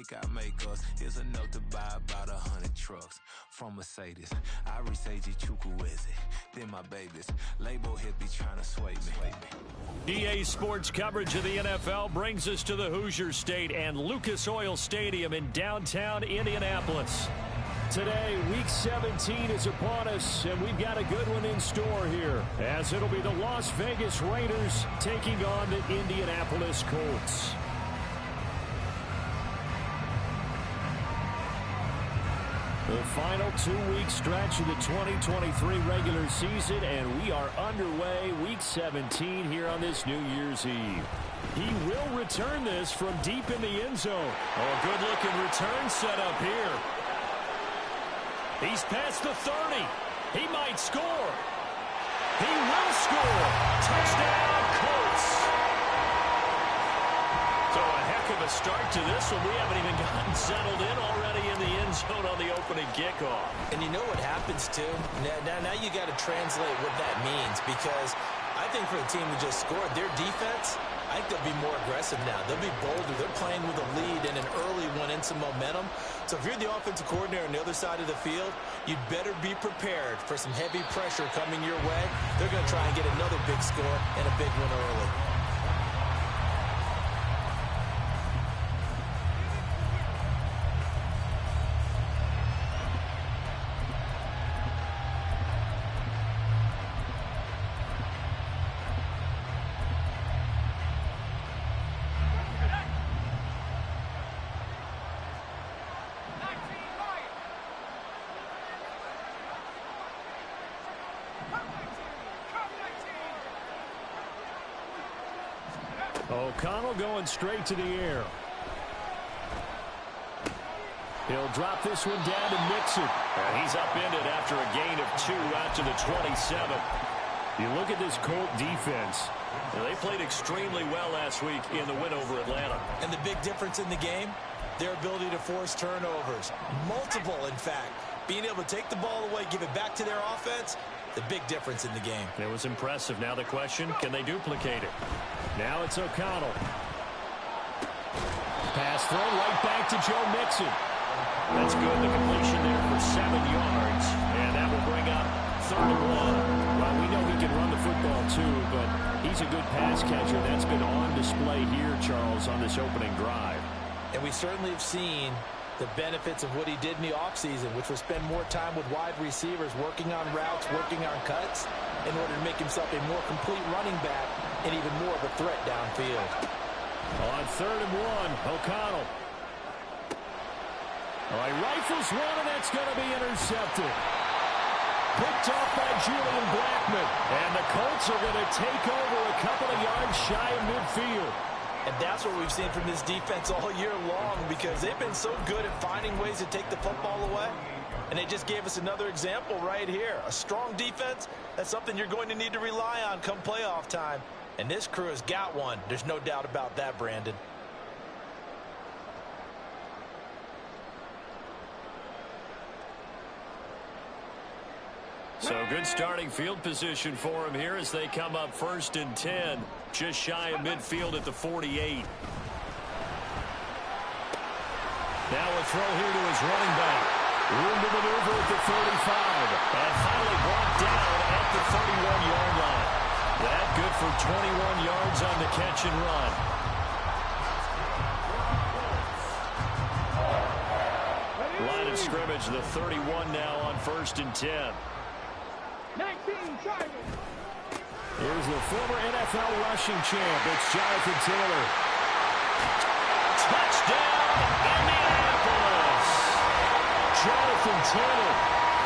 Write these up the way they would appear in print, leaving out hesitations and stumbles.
make, I make us. Here's a note to buy about 100 trucks from Mercedes. I research Chukwueze, then my babies. Label hit be trying to sway me. EA Sports coverage of the NFL brings us to the Hoosier State and Lucas Oil Stadium in downtown Indianapolis. Today, Week 17 is upon us, and we've got a good one in store here, as it'll be the Las Vegas Raiders taking on the Indianapolis Colts. The final 2-week stretch of the 2023 regular season, and we are underway Week 17 here on this New Year's Eve. He will return this from deep in the end zone. Oh, good-looking return set up here. He's past the 30. He might score. He will score. Touchdown, Colts. So a heck of a start to this one. We haven't even gotten settled in already in the end zone on the opening kickoff. And you know what happens, too? Now you got to translate what that means, because I think for the team who just scored, their defense, I think they'll be more aggressive now. They'll be bolder. They're playing with a lead and an early one and some momentum. So if you're the offensive coordinator on the other side of the field, you'd better be prepared for some heavy pressure coming your way. They're going to try and get another big score and a big one early. O'Connell going straight to the air. He'll drop this one down to Mixon. And he's upended after a gain of 2 out to the 27. You look at this Colt defense. They played extremely well last week in the win over Atlanta. And the big difference in the game, their ability to force turnovers. Multiple, in fact. Being able to take the ball away, give it back to their offense, the big difference in the game. It was impressive. Now the question, can they duplicate it? Now it's O'Connell. Pass throw right back to Joe Mixon. That's good. The completion there for 7 yards. And that will bring up 3rd and 1. Well, we know he can run the football too, but he's a good pass catcher. That's been on display here, Charles, on this opening drive. And we certainly have seen the benefits of what he did in the offseason, which was spend more time with wide receivers, working on routes, working on cuts, in order to make himself a more complete running back and even more of a threat downfield. On 3rd and 1, O'Connell. All right, rifles one, and that's going to be intercepted. Picked off by Julian Blackmon. And the Colts are going to take over a couple of yards shy of midfield. And that's what we've seen from this defense all year long, because they've been so good at finding ways to take the football away. And they just gave us another example right here. A strong defense, that's something you're going to need to rely on come playoff time. And this crew has got one. There's no doubt about that, Brandon. So good starting field position for him here as they come up 1st and 10. Just shy of midfield at the 48. Now a throw here to his running back. Room to maneuver at the 35. And finally brought down at the 31-yard line. That good for 21 yards on the catch and run. Line of scrimmage, the 31 now on 1st and 10. Here's the former NFL rushing champ. It's Jonathan Taylor. Touchdown, Indianapolis! Jonathan Taylor,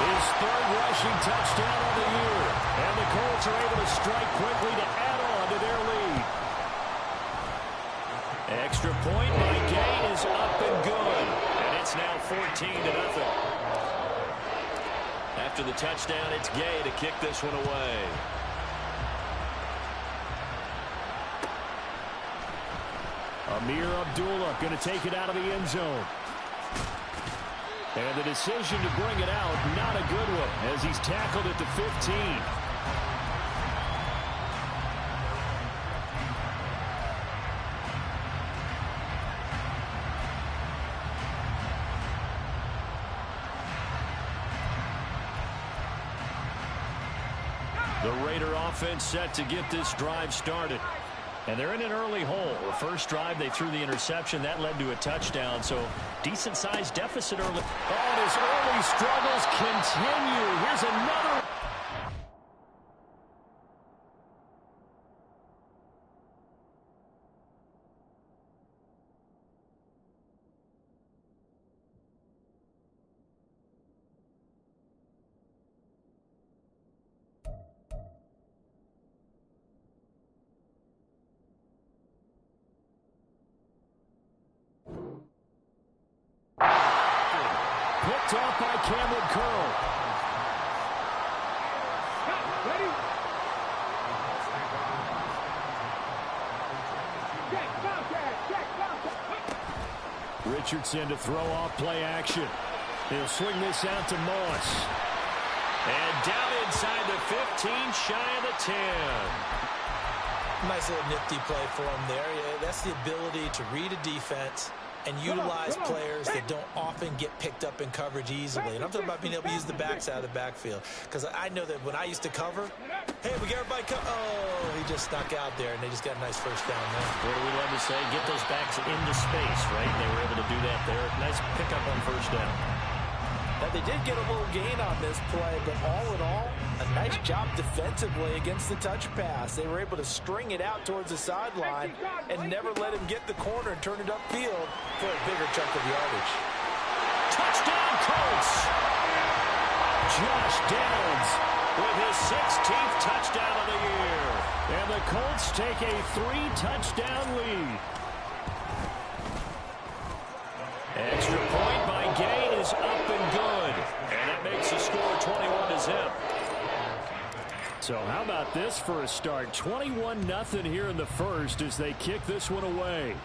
his 3rd rushing touchdown of the year. And the Colts are able to strike quickly to add on to their lead. Extra point by Gay is up and good. And it's now 14-0. After the touchdown, it's Gay to kick this one away. Amir Abdullah going to take it out of the end zone. And the decision to bring it out, not a good one, as he's tackled at the 15. The Raider offense set to get this drive started. And they're in an early hole. The first drive, they threw the interception. That led to a touchdown, so decent-sized deficit early. Oh, and his early struggles continue. Here's another. Picked up by Cameron Curl. Richardson to throw off play action. He'll swing this out to Moss. And down inside the 15, shy of the 10. Nice little nifty play for him there. Yeah, that's the ability to read a defense and utilize players that don't often get picked up in coverage easily. And I'm talking about being able to use the backside of the backfield. Because I know that when I used to cover, hey, we got everybody oh, he just snuck out there, and they just got a nice first down there. What do we love to say? Get those backs into space, right? They were able to do that there. Nice pickup on first down. Now, they did get a little gain on this play, but all in all, a nice job defensively against the touch pass. They were able to string it out towards the sideline and never let him get the corner and turn it upfield for a bigger chunk of yardage. Touchdown, Colts! Josh Downs with his 16th touchdown of the year. And the Colts take a 3-touchdown lead. Extra point by Gay is up and good. And that makes the score 21-0. So how about this for a start? 21-0 here in the first as they kick this one away.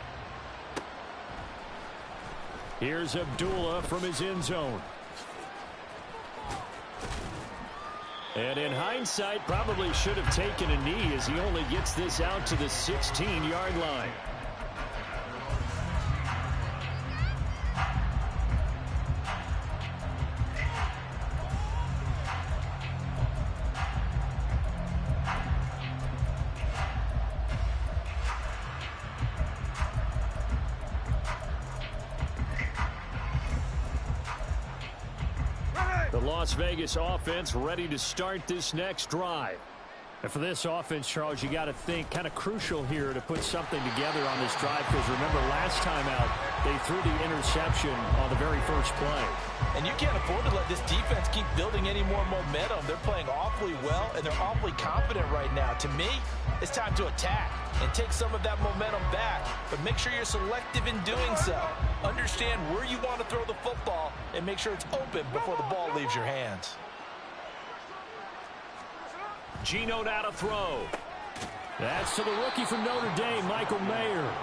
Here's Abdullah from his end zone. And in hindsight, probably should have taken a knee as he only gets this out to the 16-yard line. The Las Vegas offense ready to start this next drive. And for this offense, Charles, you got to think kind of crucial here to put something together on this drive, because remember last time out they threw the interception on the very first play. And you can't afford to let this defense keep building any more momentum. They're playing awfully well, and they're awfully confident right now. To me, it's time to attack and take some of that momentum back, but make sure you're selective in doing so. Understand where you want to throw the football and make sure it's open before the ball leaves your hands. Geno now to throw. That's to the rookie from Notre Dame, Michael Mayer.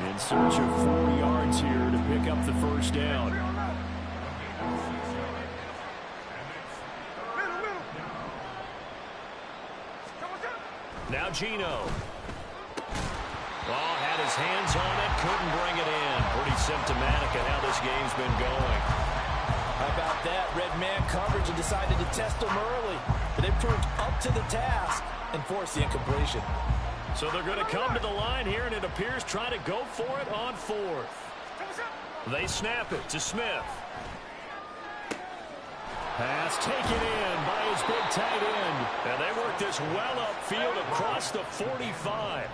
In search of 4 yards here to pick up the first down. Now Geno. Oh, had his hands on it, couldn't bring it in. Pretty symptomatic of how this game's been going. How about that? Red man coverage and decided to test him early. But they proved up to the task and forced the incompletion. So they're going to come to the line here, and it appears try to go for it on fourth. They snap it to Smith. Pass taken in by his big tight end. And they work this well upfield across the 45.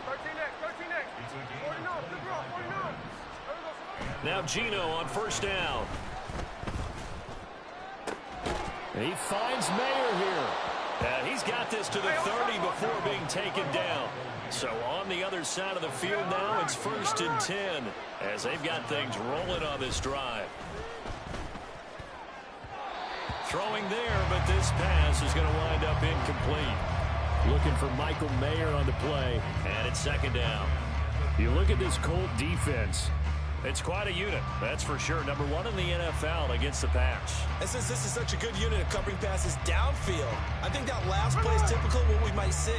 Now Geno on first down. He finds Mayer here. And he's got this to the 30 before being taken down. So on the other side of the field now, it's 1st and 10 as they've got things rolling on this drive. Throwing there, but this pass is going to wind up incomplete. Looking for Michael Mayer on the play, and it's 2nd down. You look at this Colt defense. It's quite a unit, that's for sure. Number 1 in the NFL against the pass. And since this is such a good unit of covering passes downfield, I think that last play is typical of what we might see.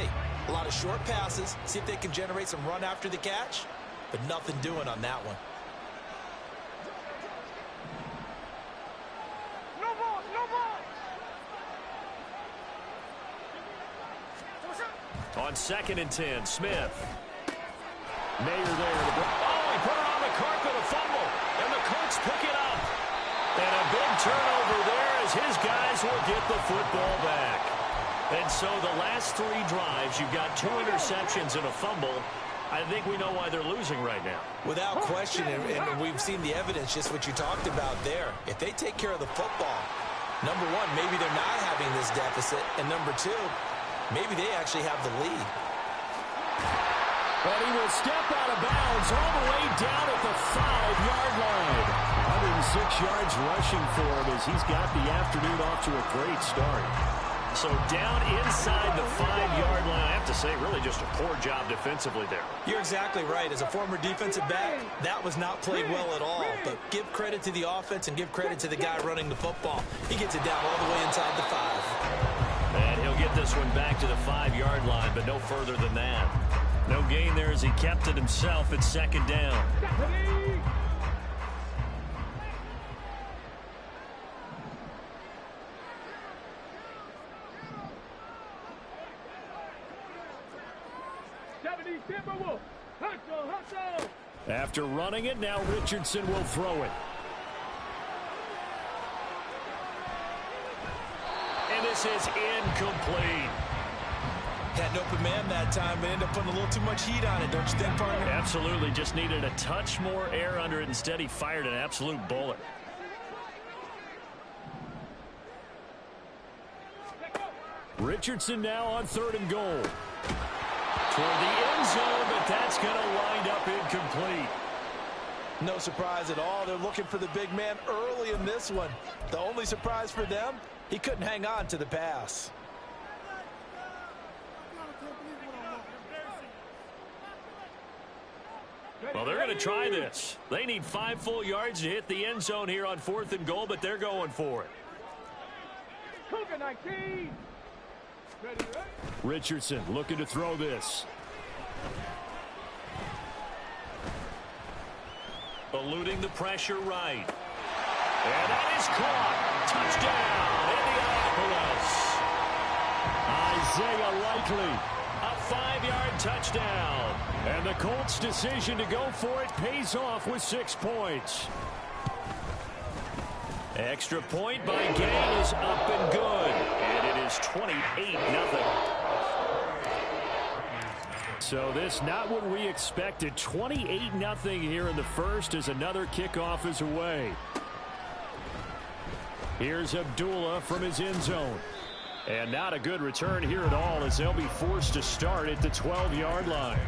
A lot of short passes, see if they can generate some run after the catch, but nothing doing on that one. On 2nd and 10, Smith. Mayer there. Oh, he put it on the carpet, a fumble. And the Colts pick it up. And a big turnover there as his guys will get the football back. And so the last 3 drives, you've got 2 interceptions and a fumble. I think we know why they're losing right now. Without question, and we've seen the evidence, just what you talked about there. If they take care of the football, number one, maybe they're not having this deficit. And number 2, maybe they actually have the lead. But he will step out of bounds all the way down at the 5-yard line. 106 yards rushing for him as he's got the afternoon off to a great start. So down inside the 5-yard line. I have to say, really just a poor job defensively there. You're exactly right. As a former defensive back, that was not played well at all. But give credit to the offense and give credit to the guy running the football. He gets it down all the way inside the 5. And he'll get this one back to the 5-yard line, but no further than that. No gain there as he kept it himself at 2nd down. After running it, now Richardson will throw it. And this is incomplete. Had an open man that time, but ended up putting a little too much heat on it, don't you think, partner? Absolutely. Just needed a touch more air under it. Instead, he fired an absolute bullet. Richardson now on 3rd and goal. Toward the end zone, but that's going to wind up incomplete. No surprise at all. They're looking for the big man early in this one. The only surprise for them, he couldn't hang on to the pass. Well, they're going to try this. They need 5 full yards to hit the end zone here on 4th and goal, but they're going for it. Richardson looking to throw this. Eluding the pressure right. And that is caught. Touchdown, Indianapolis. Isaiah Likely. A 5-yard touchdown. And the Colts' decision to go for it pays off with 6 points. Extra point by Gang is up and good. And it is 28-0. So this not what we expected. 28-0 here in the first as another kickoff is away. Here's Abdullah from his end zone. And not a good return here at all as they'll be forced to start at the 12-yard line.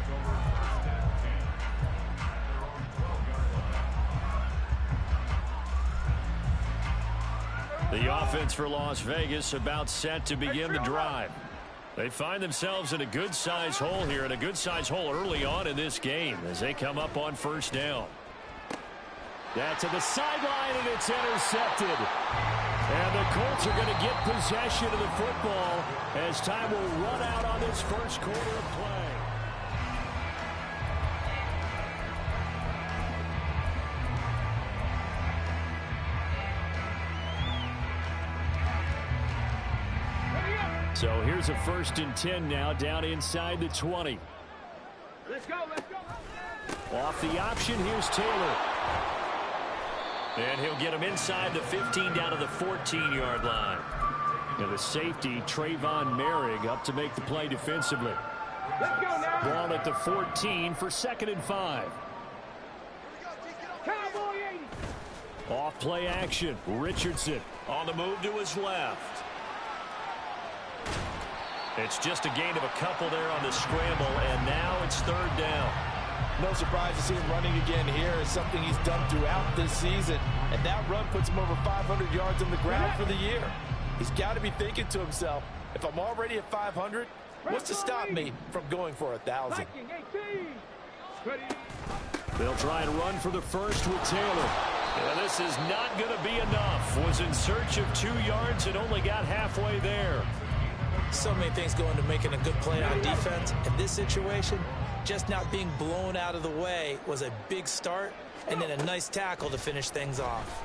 The offense for Las Vegas about set to begin the drive. They find themselves in a good-sized hole here, and a good-sized hole early on in this game as they come up on 1st down. That's to the sideline, and it's intercepted. And the Colts are going to get possession of the football as time will run out on this first quarter of play. So here's a 1st and 10 now down inside the 20. Let's go, let's go. Off the option, here's Taylor. And he'll get him inside the 15 down to the 14-yard line. And the safety, Trayvon Merrick, up to make the play defensively. Let's go now. Ball at the 14 for 2nd and 5. Cowboy 80. Off play action. Richardson on the move to his left. It's just a gain of a couple there on the scramble, and now it's 3rd down. No surprise to see him running again here. It's something he's done throughout this season. And that run puts him over 500 yards on the ground for the year. He's got to be thinking to himself, if I'm already at 500, what's to stop me from going for 1,000? They'll try and run for the first with Taylor. And this is not going to be enough. Was in search of 2 yards and only got halfway there. So many things go into making a good play on defense. In this situation, just not being blown out of the way was a big start, and then a nice tackle to finish things off.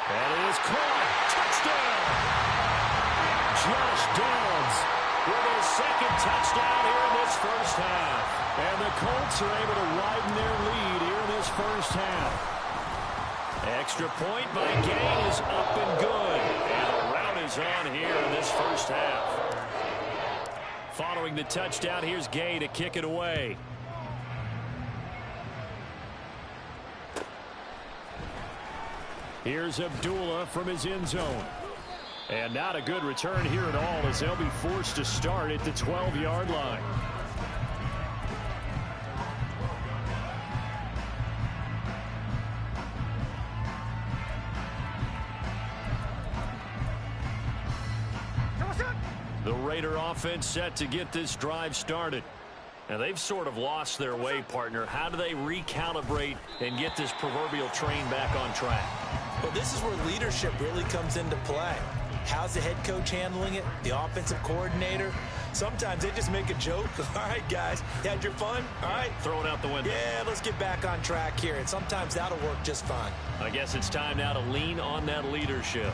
And it is caught. Touchdown! Josh Downs with his second touchdown here in this first half. And the Colts are able to widen their lead here in this first half. Extra point by Gay is up and good. And a rout is on here in this first half. Following the touchdown, here's Gay to kick it away. Here's Abdullah from his end zone. And not a good return here at all as they'll be forced to start at the 12-yard line. The Raider offense set to get this drive started. And they've sort of lost their way, partner. How do they recalibrate and get this proverbial train back on track? Well, this is where leadership really comes into play. How's the head coach handling it? The offensive coordinator? Sometimes they just make a joke. All right, guys, you had your fun? All right. Throw it out the window. Yeah, let's get back on track here. And sometimes that'll work just fine. I guess it's time now to lean on that leadership.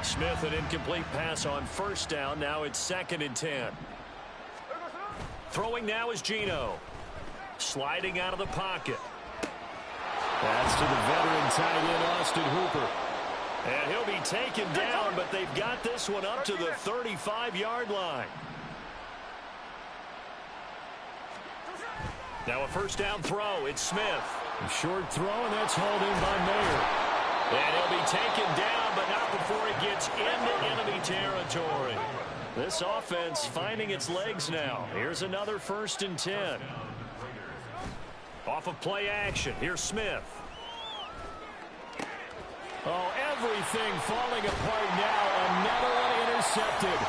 Smith, an incomplete pass on first down. Now it's 2nd and 10. Throwing now is Geno. Sliding out of the pocket. That's to the veteran tight end, Austin Hooper. And he'll be taken down, but they've got this one up to the 35-yard line. Now a first down throw. It's Smith. A short throw, and that's hauled in by Mayer. And he'll be taken down, but not before he gets into enemy territory. This offense finding its legs now. Here's another 1st and 10. Off of play action. Here's Smith. Oh, everything falling apart now. Another one intercepted.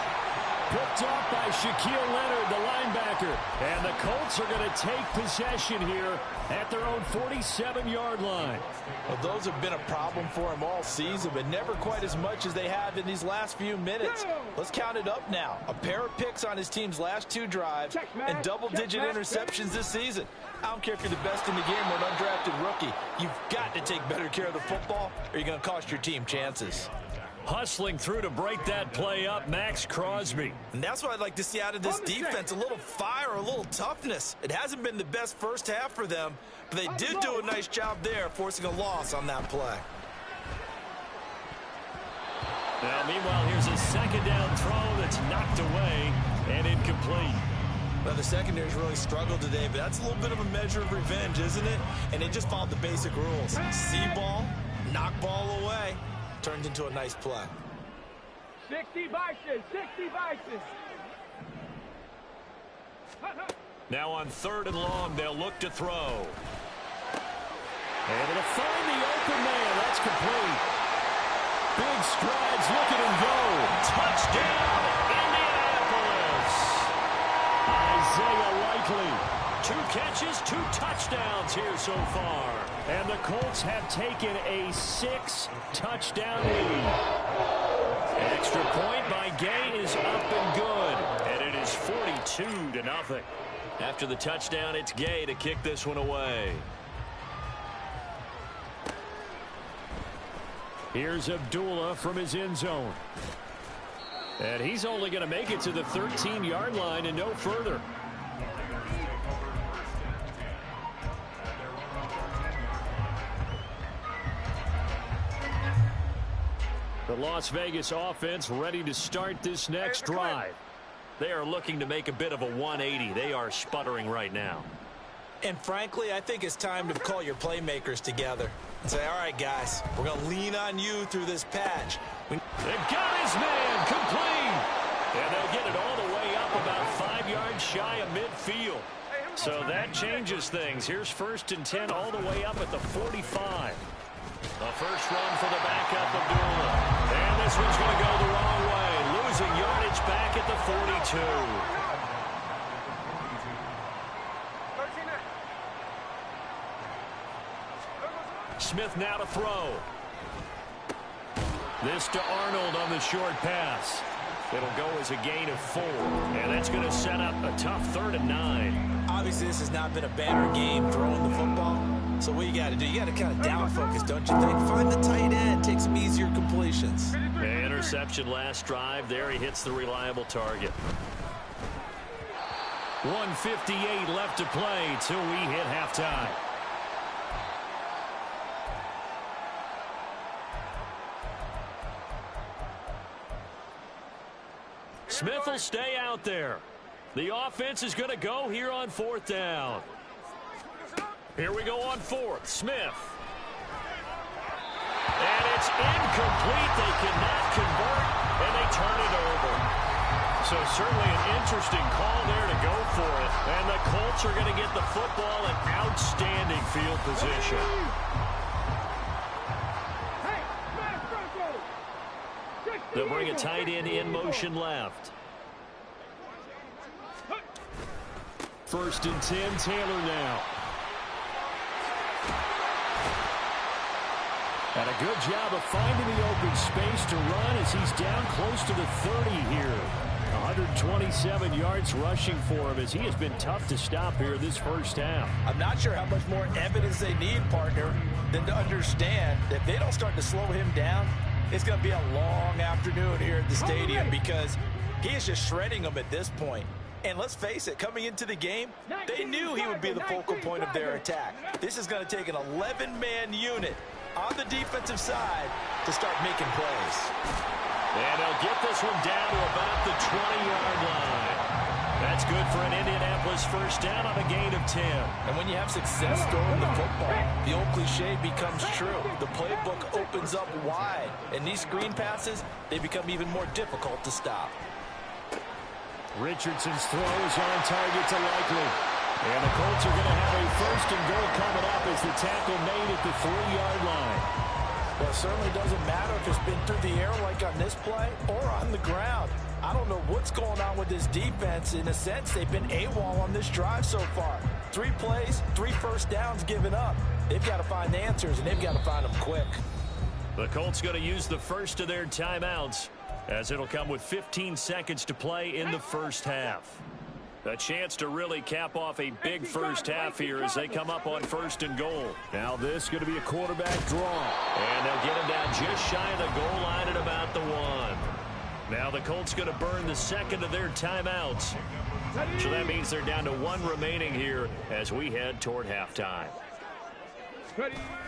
Picked off by Shaquille Leonard, the linebacker. And the Colts are going to take possession here at their own 47-yard line. Well, those have been a problem for him all season, but never quite as much as they have in these last few minutes. Let's count it up now. A pair of picks on his team's last 2 drives and double-digit interceptions this season. I don't care if you're the best in the game or an undrafted rookie. You've got to take better care of the football or you're going to cost your team chances. Hustling through to break that play up, Max Crosby. And that's what I'd like to see out of this defense, a little fire, a little toughness. It hasn't been the best first half for them, but they did do a nice job there, forcing a loss on that play. Now, meanwhile, here's a 2nd down throw that's knocked away and incomplete. Well, the secondary's really struggled today, but that's a little bit of a measure of revenge, isn't it? And they just followed the basic rules. See ball, knock ball away. Turned into a nice play. 60 vices, 60 vices. Now on 3rd and long, they'll look to throw. Able to find the open man. That's complete. Big strides. Look at him go. Touchdown, Indianapolis. Isaiah Likely. 2 catches, 2 touchdowns here so far. And the Colts have taken a 6-touchdown lead. An extra point by Gay is up and good. And it is 42-0. After the touchdown, it's Gay to kick this one away. Here's Abdullah from his end zone. And he's only going to make it to the 13-yard line and no further. The Las Vegas offense ready to start this next drive. They are looking to make a bit of a 180. They are sputtering right now. And frankly, I think it's time to call your playmakers together and say, all right, guys, we're going to lean on you through this patch. They've got his man complete. And they'll get it all the way up about 5 yards shy of midfield. So that changes things. Here's 1st and 10 all the way up at the 45. The first run for the backup, Abdullah. And this one's going to go the wrong way. Losing yardage back at the 42. Smith now to throw. This to Arnold on the short pass. It'll go as a gain of 4. And that's going to set up a tough 3rd and 9. Obviously, this has not been a banner game throwing the football. So what you got to do, you got to kind of down focus, don't you think? Find the tight end, take some easier completions. Interception last drive. There he hits the reliable target. 1:58 left to play till we hit halftime. Smith will stay out there. The offense is going to go here on 4th down. Here we go on 4th. Smith. And it's incomplete. They cannot convert, and they turn it over. So certainly an interesting call there to go for it. And the Colts are going to get the football in outstanding field position. They'll bring a tight end in motion left. 1st and 10, Taylor now. And a good job of finding the open space to run as he's down close to the 30 here. 127 yards rushing for him as he has been tough to stop here this first half. I'm not sure how much more evidence they need, partner, than to understand that if they don't start to slow him down, it's going to be a long afternoon here at the stadium because he is just shredding them at this point. And let's face it, coming into the game, they knew he would be the focal point of their attack. This is going to take an 11-man unit on the defensive side to start making plays. And they'll get this one down to about the 20-yard line. That's good for an Indianapolis first down on a gain of 10. And when you have success throwing the football, the old cliche becomes true. The playbook opens up wide. And these screen passes, they become even more difficult to stop. Richardson's throw is on target to Likely. And the Colts are going to have a 1st and goal coming up as the tackle made at the 3-yard line. Well, it certainly doesn't matter if it's been through the air like on this play or on the ground. I don't know what's going on with this defense. In a sense, they've been AWOL on this drive so far. 3 plays, 3 first downs given up. They've got to find answers, and they've got to find them quick. The Colts going to use the first of their timeouts as it'll come with 15 seconds to play in the first half. A chance to really cap off a big first half here as they come up on 1st and goal. Now this is going to be a quarterback draw. And they'll get him down just shy of the goal line at about the 1. Now the Colts going to burn the second of their timeouts. So that means they're down to 1 remaining here as we head toward halftime.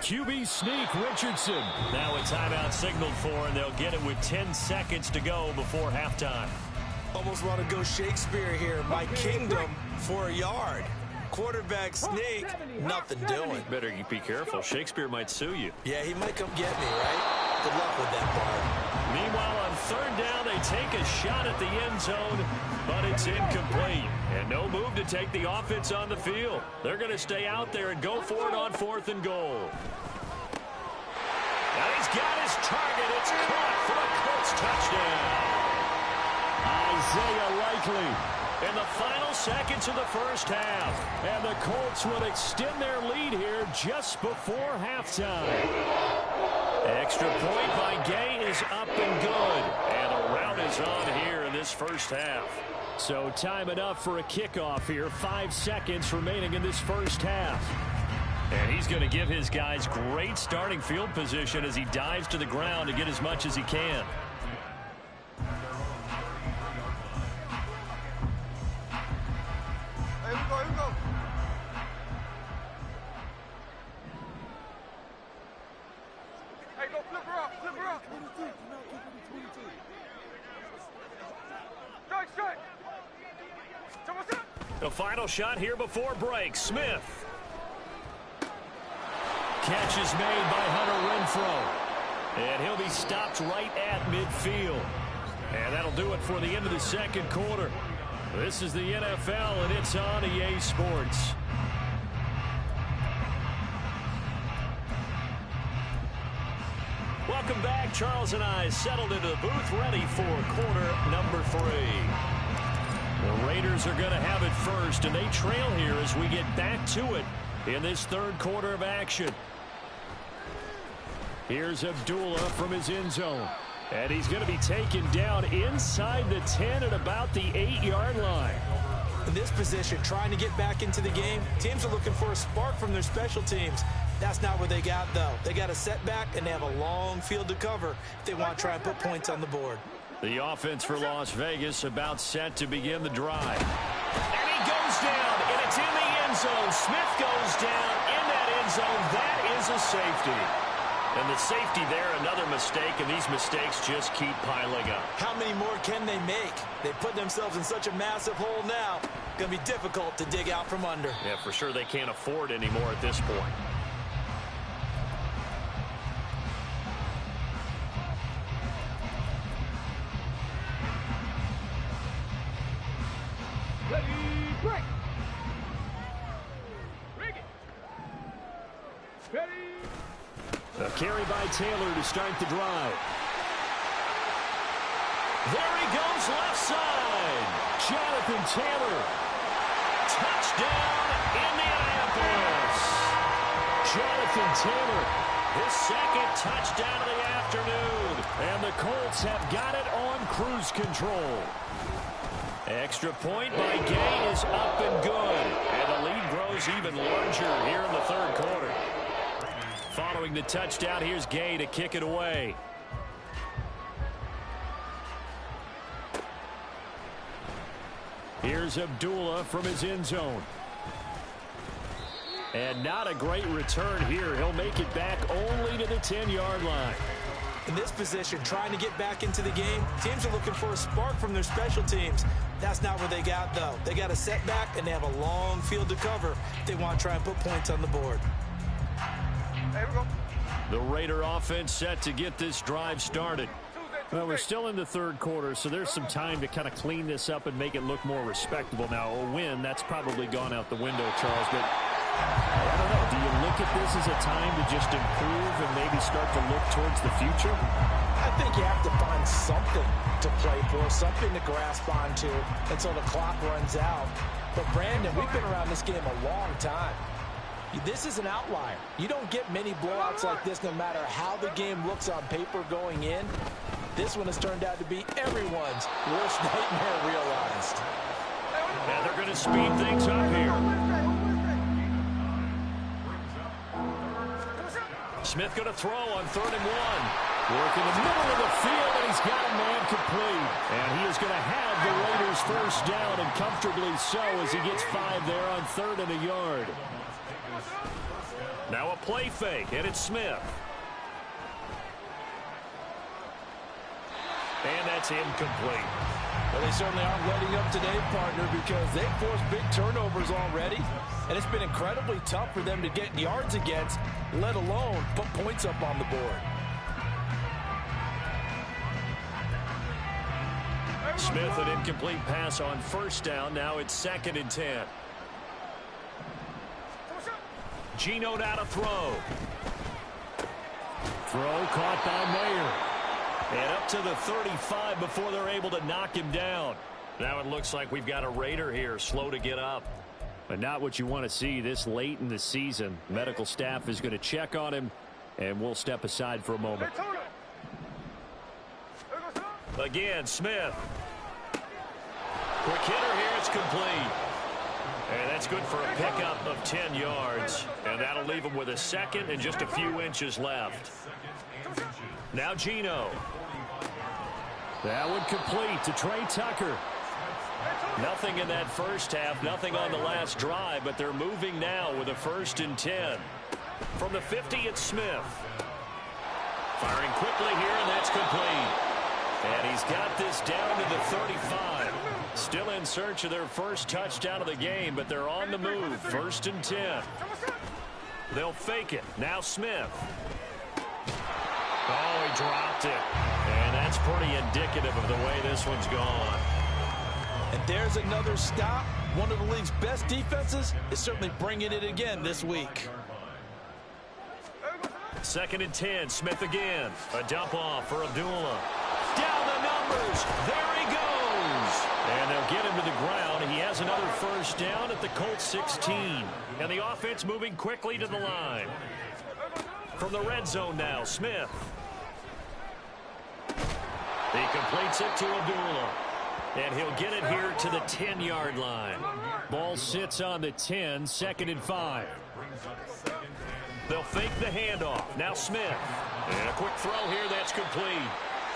QB sneak, Richardson. Now a timeout signaled for, and they'll get it with 10 seconds to go before halftime. Almost want to go Shakespeare here. My kingdom for a yard. Quarterback sneak, nothing doing. Better be careful. Shakespeare might sue you. Yeah, he might come get me, right? Good luck with that part. Meanwhile, on 3rd down, they take a shot at the end zone, but it's incomplete. And no move to take the offense on the field. They're going to stay out there and go for it on 4th and goal. Now he's got his target. It's caught for a Colts touchdown. Isaiah Likely in the final seconds of the first half. And the Colts will extend their lead here just before halftime. Extra point by Gay is up and good. And a rout is on here in this first half. So time enough for a kickoff here. 5 seconds remaining in this first half. And he's going to give his guys great starting field position as he dives to the ground to get as much as he can. The final shot here before break. Smith. Catch is made by Hunter Renfrow. And he'll be stopped right at midfield. And that'll do it for the end of the second quarter. This is the NFL, and it's on EA Sports. Welcome back. Charles and I settled into the booth, ready for quarter number 3. The Raiders are going to have it first, and they trail here as we get back to it in this third quarter of action. Here's Abdullah from his end zone. And he's going to be taken down inside the 10 at about the 8-yard line. In this position, trying to get back into the game, teams are looking for a spark from their special teams. That's not what they got, though. They got a setback, and they have a long field to cover if they want to try and put points on the board. The offense for Las Vegas about set to begin the drive. And he goes down, and it's in the end zone. Smith goes down in that end zone. That is a safety. And the safety there, another mistake, and these mistakes just keep piling up. How many more can they make? They put themselves in such a massive hole now. Going to be difficult to dig out from under. Yeah, for sure they can't afford anymore at this point. Ready, break. Bring it. Ready. A carry by Taylor to start the drive. There he goes, left side. Jonathan Taylor. Touchdown, Indianapolis. Jonathan Taylor, his second touchdown of the afternoon. And the Colts have got it on cruise control. Extra point by Gay is up and good. And the lead grows even larger here in the third quarter. Following the touchdown, here's Gay to kick it away. Here's Abdullah from his end zone. And not a great return here. He'll make it back only to the 10-yard line. In this position, trying to get back into the game, teams are looking for a spark from their special teams. That's not what they got, though. They got a setback, and they have a long field to cover if they want to try and put points on the board. There we go. The Raider offense set to get this drive started. Well, we're still in the third quarter, so there's some time to kind of clean this up and make it look more respectable. Now, a win, that's probably gone out the window, Charles, but I don't know. Do you look at this as a time to just improve and maybe start to look towards the future? I think you have to find something to play for, something to grasp onto until the clock runs out. But, Brandon, we've been around this game a long time. This is an outlier. You don't get many blowouts like this no matter how the game looks on paper going in. This one has turned out to be everyone's worst nightmare realized. Yeah, they're going to speed things up here. Smith going to throw on 3rd and 1. Work in the middle of the field, and he's got a man complete. And he is going to have the Raiders first down, and comfortably so as he gets 5 there on 3rd and a yard. Now a play fake, and it's Smith. And that's incomplete. Well, they certainly aren't letting up today, partner, because they've forced big turnovers already. And it's been incredibly tough for them to get yards against, let alone put points up on the board. Smith, an incomplete pass on 1st down. Now it's 2nd and 10. Geno now to throw. Throw caught by Mayer. And up to the 35 before they're able to knock him down. Now it looks like we've got a Raider here, slow to get up. But not what you want to see this late in the season. Medical staff is going to check on him, and we'll step aside for a moment. Again, Smith. Quick hitter here, it's complete. And that's good for a pickup of 10 yards. And that'll leave him with a 2nd and just a few inches left. Now Geno. That one complete to Trey Tucker. Nothing in that first half, nothing on the last drive, but they're moving now with a 1st and 10. From the 50, it's Smith. Firing quickly here, and that's complete. And he's got this down to the 35. Still in search of their first touchdown of the game, but they're on the move. 1st and 10. They'll fake it. Now Smith. Oh, he dropped it. And that's pretty indicative of the way this one's gone. And there's another stop. One of the league's best defenses is certainly bringing it again this week. 2nd and 10. Smith again. A dump off for Abdullah. Down the numbers. There he goes. And they'll get him to the ground. He has another 1st down at the Colts 16. And the offense moving quickly to the line. From the red zone now, Smith. He completes it to Abdullah. And he'll get it here to the 10-yard line. Ball sits on the 10, 2nd and 5. They'll fake the handoff. Now Smith. And a quick throw here, that's complete.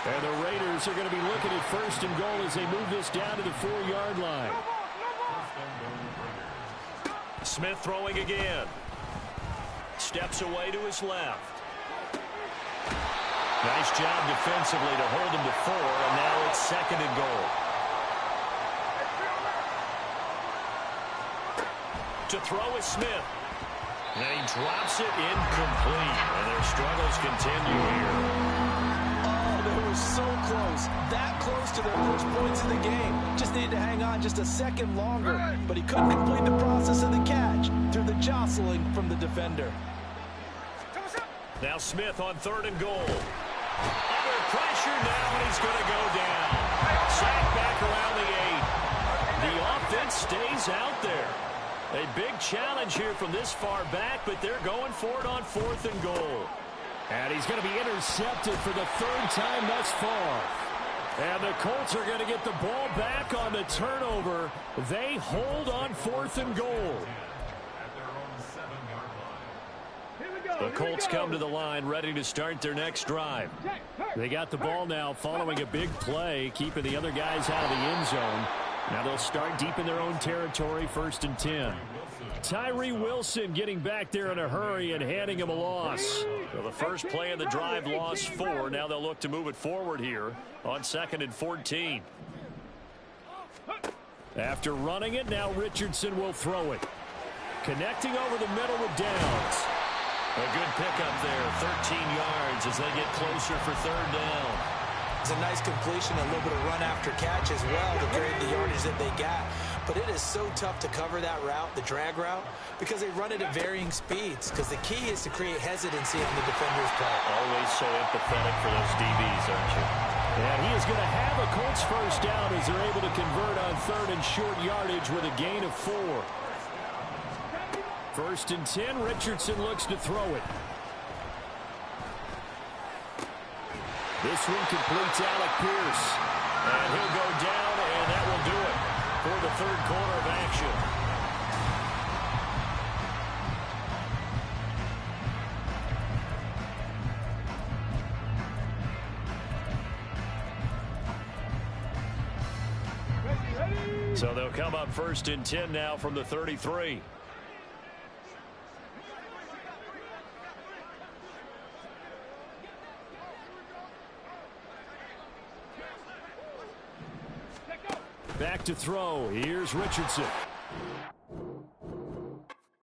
And the Raiders are going to be looking at 1st and goal as they move this down to the 4-yard line. Smith throwing again. Steps away to his left. Nice job defensively to hold him to 4, and now it's 2nd and goal. To throw is Smith. And he drops it incomplete, and their struggles continue here. Oh, they were so close. That close to their first points in the game. Just needed to hang on just a second longer, but he couldn't complete the process of the catch through the jostling from the defender. Now Smith on 3rd and goal. Under pressure now, and he's going to go down. Sacked back around the 8. The offense stays out there. A big challenge here from this far back, but they're going for it on 4th and goal. And he's going to be intercepted for the 3rd time thus far. And the Colts are going to get the ball back on the turnover. They hold on 4th and goal. The Colts come to the line ready to start their next drive. They got the ball now following a big play, keeping the other guys out of the end zone. Now they'll start deep in their own territory, 1st and 10. Tyree Wilson getting back there in a hurry and handing him a loss. So the first play of the drive lost 4. Now they'll look to move it forward here on 2nd and 14. After running it, now Richardson will throw it. Connecting over the middle with Downs. A good pickup there, 13 yards as they get closer for 3rd down. It's a nice completion, a little bit of run after catch as well to create the yardage that they got. But it is so tough to cover that route, the drag route, because they run it at varying speeds. Because the key is to create hesitancy on the defender's part. Always so empathetic for those DBs, aren't you? And he is going to have a Colts first down as they're able to convert on 3rd and short yardage with a gain of 4. 1st and 10, Richardson looks to throw it. This one completes Alec Pierce. And he'll go down, and that will do it for the 3rd quarter of action. So they'll come up 1st and 10 now from the 33. Back to throw. Here's Richardson.